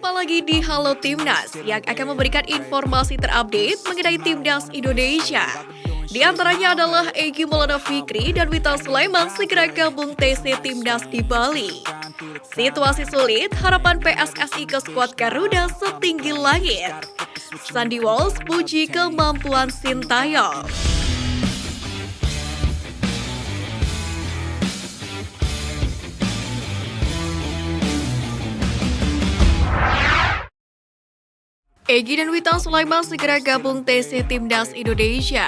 Jumpa lagi di Halo Timnas yang akan memberikan informasi terupdate mengenai Timnas Indonesia. Di antaranya adalah Egy Maulana Fikri dan Witan Sulaiman segera gabung TC Timnas di Bali. Situasi sulit, harapan PSSI ke skuad Garuda setinggi langit. Sandy Walsh puji kemampuan Sintayong. Egy dan Witan Sulaiman segera gabung TC Timnas Indonesia.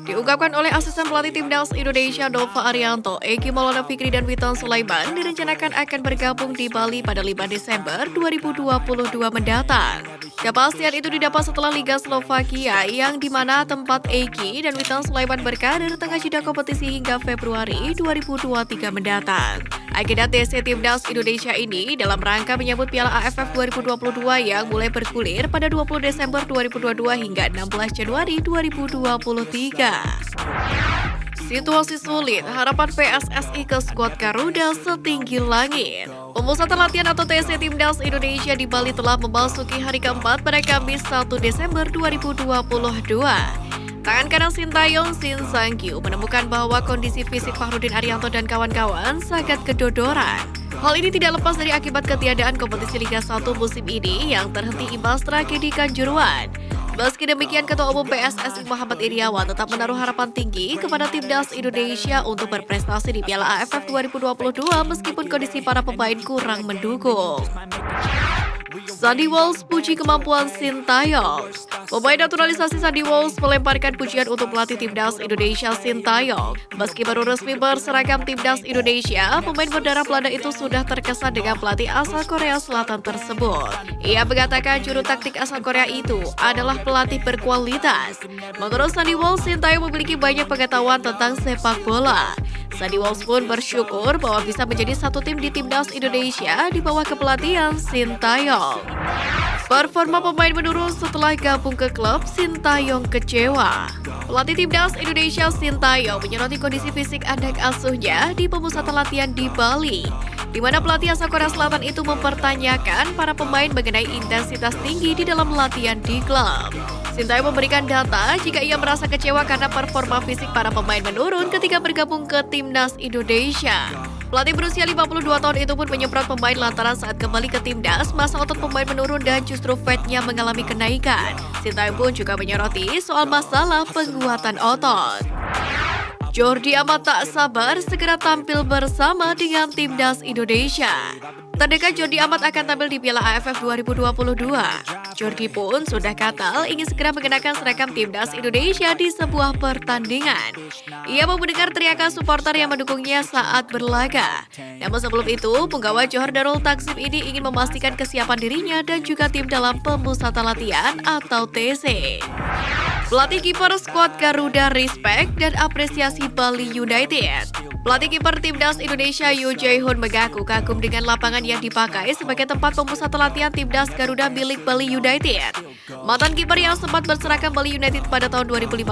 Diungkapkan oleh asisten pelatih Timnas Indonesia Nova Arianto, Egy Maulana Fikri dan Witan Sulaiman direncanakan akan bergabung di Bali pada 5 Desember 2022 mendatang. Kepastian itu didapat setelah Liga Slovakia yang dimana tempat Egy dan Witan Sulaiman berkarir tengah jeda kompetisi hingga Februari 2023 mendatang. Agenda TC Timnas Indonesia ini dalam rangka menyambut Piala AFF 2022 yang mulai bergulir pada 20 Desember 2022 hingga 16 Januari 2023. Situasi sulit, harapan PSSI ke skuad Garuda setinggi langit. Pemusatan latihan atau TC Timnas Indonesia di Bali telah memasuki hari keempat pada Kamis 1 Desember 2022. Tangan kanan Sintayong Shin Sang-kyu menemukan bahwa kondisi fisik Fahrudin Arianto dan kawan-kawan sangat kedodoran. Hal ini tidak lepas dari akibat ketiadaan kompetisi Liga 1 musim ini yang terhenti imbas tragedi Kanjuruhan. Meski demikian, Ketua Umum PSSI Muhammad Iryawan tetap menaruh harapan tinggi kepada Timnas Indonesia untuk berprestasi di Piala AFF 2022 meskipun kondisi para pemain kurang mendukung. Sandy Walsh puji kemampuan Sintayong. Pemain naturalisasi Sandy Walsh melemparkan pujian untuk pelatih Timnas Indonesia Sintayong. Meski baru resmi berseragam Timnas Indonesia, pemain berdarah Belanda itu sudah terkesan dengan pelatih asal Korea Selatan tersebut. Ia mengatakan juru taktik asal Korea itu adalah pelatih berkualitas. Menurut Sandy Walsh, Sintayong memiliki banyak pengetahuan tentang sepak bola. Sandy Walsh pun bersyukur bahwa bisa menjadi satu tim di Timnas Indonesia di bawah kepelatihan Sintayong. Performa pemain menurun setelah gabung ke klub, Sintayong kecewa. Pelatih Timnas Indonesia Sintayong menyoroti kondisi fisik anak asuhnya di pemusatan latihan di Bali, di mana pelatih asal Korea Selatan itu mempertanyakan para pemain mengenai intensitas tinggi di dalam latihan di klub. Sintayong memberikan data jika ia merasa kecewa karena performa fisik para pemain menurun ketika bergabung ke Timnas Indonesia. Pelatih berusia 52 tahun itu pun menyemprot pemain lantaran saat kembali ke Timnas, masa otot pemain menurun dan justru fatnya mengalami kenaikan. Sintayong pun juga menyoroti soal masalah penguatan otot. Jordi amat tak sabar segera tampil bersama dengan Timnas Indonesia. Terdekat Jordi amat akan tampil di Piala AFF 2022. Jordi pun sudah katal ingin segera mengenakan seragam Timnas Indonesia di sebuah pertandingan. Ia mau mendengar teriakan supporter yang mendukungnya saat berlaga. Namun sebelum itu, penggawa Johor Darul Takzim ini ingin memastikan kesiapan dirinya dan juga tim dalam pemusatan latihan atau TC. Pelatih kiper skuad Garuda respect dan apresiasi Bali United. Pelatih kiper Timnas Indonesia Yoo Jae-hoon mengaku kagum dengan lapangan yang dipakai sebagai tempat pemusatan latihan Timnas Garuda milik Bali United. Mantan kiper yang sempat berseragam Bali United pada tahun 2015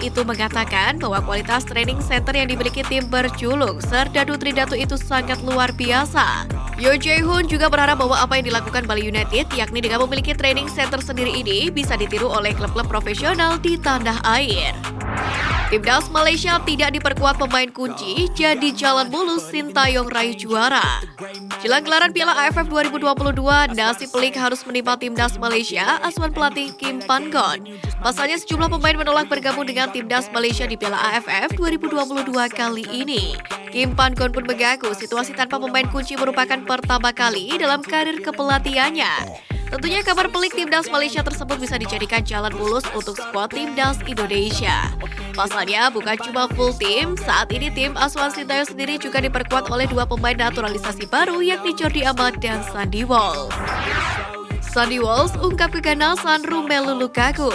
itu mengatakan bahwa kualitas training center yang dimiliki tim berjuluk Serdadu Tridatu itu sangat luar biasa. Yoo Jae-hoon juga berharap bahwa apa yang dilakukan Bali United, yakni dengan memiliki training center sendiri ini, bisa ditiru oleh klub-klub profesional di tanah air. Timnas Malaysia tidak diperkuat pemain kunci, jadi jalan mulus Sintayong raih juara. Jelang gelaran Piala AFF 2022, nasib pelik harus menimpa Timnas Malaysia, asuhan pelatih Kim Pan-gon. Pasalnya sejumlah pemain menolak bergabung dengan Timnas Malaysia di Piala AFF 2022 kali ini. Kim Pan-gon pun mengaku situasi tanpa pemain kunci merupakan pertama kali dalam karir kepelatihannya. Tentunya kabar pelik Timnas Malaysia tersebut bisa dijadikan jalan mulus untuk skuad Timnas Indonesia. Pasalnya bukan cuma full tim, saat ini tim asuhan Sintayong sendiri juga diperkuat oleh dua pemain naturalisasi baru yakni Jordi Amat dan Sandy Walsh. Sandy Walsh ungkap keganasan Romelu Lukaku.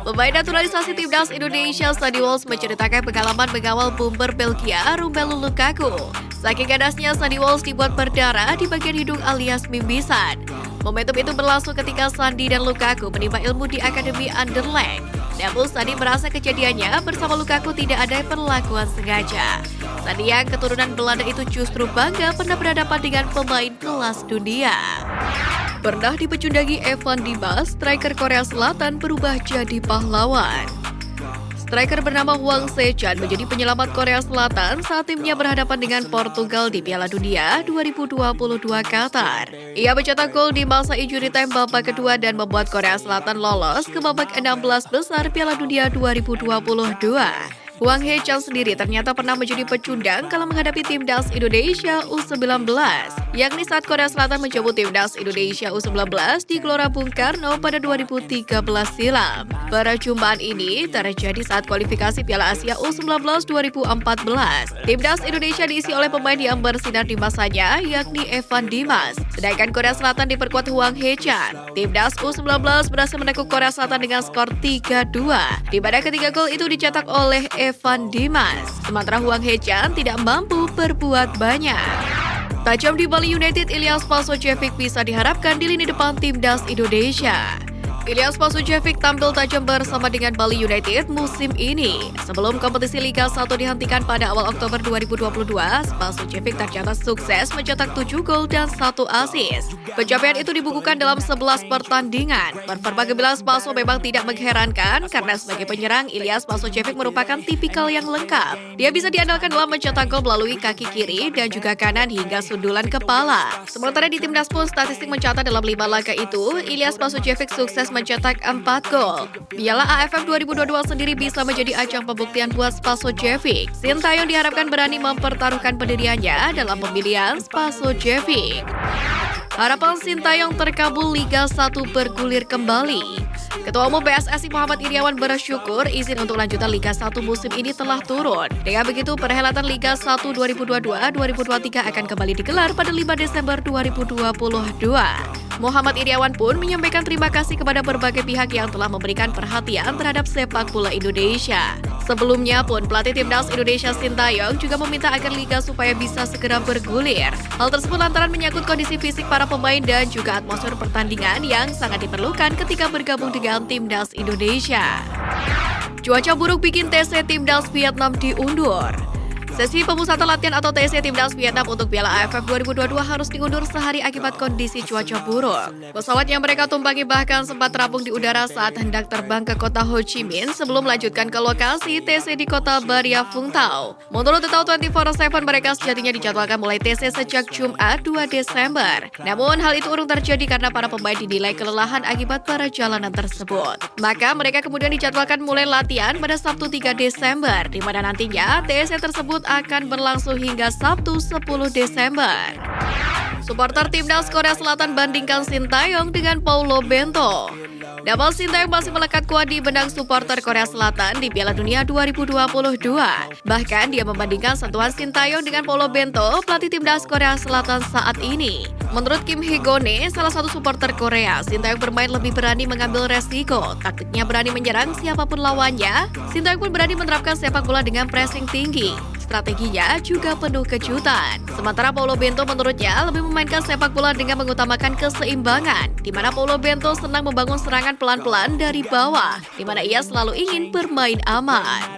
Pemain naturalisasi Timnas Indonesia Sandy Walsh menceritakan pengalaman mengawal bomber Belgia Romelu Lukaku. Saking ganasnya, Sandy Walsh dibuat berdarah di bagian hidung alias mimisan. Momentum itu berlangsung ketika Sandy dan Lukaku menimba ilmu di Akademi Anderlecht. Namun Sandy merasa kejadiannya bersama Lukaku tidak ada perlakuan sengaja. Sandy yang keturunan Belanda itu justru bangga pernah berhadapan dengan pemain kelas dunia. Pernah dipecundangi Evan Dimas, striker Korea Selatan berubah jadi pahlawan. Striker bernama Hwang Se-chan menjadi penyelamat Korea Selatan saat timnya berhadapan dengan Portugal di Piala Dunia 2022 Qatar. Ia mencetak gol di masa injury time babak kedua dan membuat Korea Selatan lolos ke babak 16 besar Piala Dunia 2022. Hwang Se-chan sendiri ternyata pernah menjadi pecundang kala menghadapi timnas Indonesia U19, yakni saat Korea Selatan mencabut timnas Indonesia U19 di Gelora Bung Karno pada 2013 silam. Perjumpaan ini terjadi saat kualifikasi Piala Asia U19 2014. Timnas Indonesia diisi oleh pemain yang bersinar di masanya, yakni Evan Dimas. Sedangkan Korea Selatan diperkuat Hwang Se-chan. Timnas U19 berhasil menekuk Korea Selatan dengan skor 3-2, di mana ketiga gol itu dicetak oleh Evan Dimas. Sementara Hwang Se-chan tidak mampu berbuat banyak. Tajam di Bali United, Ilyas Pasojevic bisa diharapkan di lini depan timnas Indonesia. Ilyas Pasojevic tampil tajam bersama dengan Bali United musim ini. Sebelum kompetisi Liga 1 dihentikan pada awal Oktober 2022, Pasojevic tercatat sukses mencetak 7 gol dan 1 assist. Pencapaian itu dibukukan dalam 11 pertandingan. Performa gemilang Paso memang tidak mengherankan karena sebagai penyerang, Ilyas Pasojevic merupakan tipikal yang lengkap. Dia bisa diandalkan dalam mencetak gol melalui kaki kiri dan juga kanan hingga sundulan kepala. Sementara di timnas pun statistik mencatat dalam 5 laga itu, Ilyas Pasojevic sukses mencetak 4 gol. Piala AFF 2022 sendiri bisa menjadi ajang pembuktian buat Pasojevic. Sintayong diharapkan berani mempertaruhkan pendiriannya dalam pemilihan Pasojevic. Harapan Sintayong terkabul, Liga 1 bergulir kembali. Ketua Umum PSSI Muhammad Iryawan bersyukur izin untuk lanjutan Liga 1 musim ini telah turun. Dengan begitu, perhelatan Liga 1 2022-2023 akan kembali digelar pada 5 Desember 2022. Muhammad Iryawan pun menyampaikan terima kasih kepada berbagai pihak yang telah memberikan perhatian terhadap sepak bola Indonesia. Sebelumnya pun, pelatih timnas Indonesia Sintayong juga meminta agar Liga supaya bisa segera bergulir. Hal tersebut lantaran menyangkut kondisi fisik para pemain dan juga atmosfer pertandingan yang sangat diperlukan ketika bergabung dengan timnas Indonesia. Cuaca buruk bikin TC timnas Vietnam diundur. Sesi pemusatan latihan atau TC timnas Vietnam untuk Piala AFF 2022 harus diundur sehari akibat kondisi cuaca buruk. Pesawat yang mereka tumpangi bahkan sempat terapung di udara saat hendak terbang ke kota Ho Chi Minh sebelum melanjutkan ke lokasi TC di kota Baria Vung Tau. Menurut Tau 24/7, mereka sejatinya dijadwalkan mulai TC sejak Jumat 2 Desember. Namun hal itu urung terjadi karena para pemain dinilai kelelahan akibat perjalanan tersebut. Maka mereka kemudian dijadwalkan mulai latihan pada Sabtu 3 Desember, di mana nantinya TC tersebut akan berlangsung hingga Sabtu 10 Desember. Supporter timnas Korea Selatan bandingkan Sintayong dengan Paulo Bento. Nama Sintayong masih melekat kuat di benak supporter Korea Selatan di Piala Dunia 2022. Bahkan dia membandingkan sentuhan Sintayong dengan Paulo Bento, pelatih timnas Korea Selatan saat ini. Menurut Kim Hee-gone, salah satu supporter Korea, Sintayong bermain lebih berani mengambil resiko. Taktiknya berani menyerang siapapun lawannya. Sintayong pun berani menerapkan sepak bola dengan pressing tinggi. Strateginya juga penuh kejutan. Sementara Paulo Bento menurutnya lebih memainkan sepak bola dengan mengutamakan keseimbangan, di mana Paulo Bento senang membangun serangan pelan-pelan dari bawah, di mana ia selalu ingin bermain aman.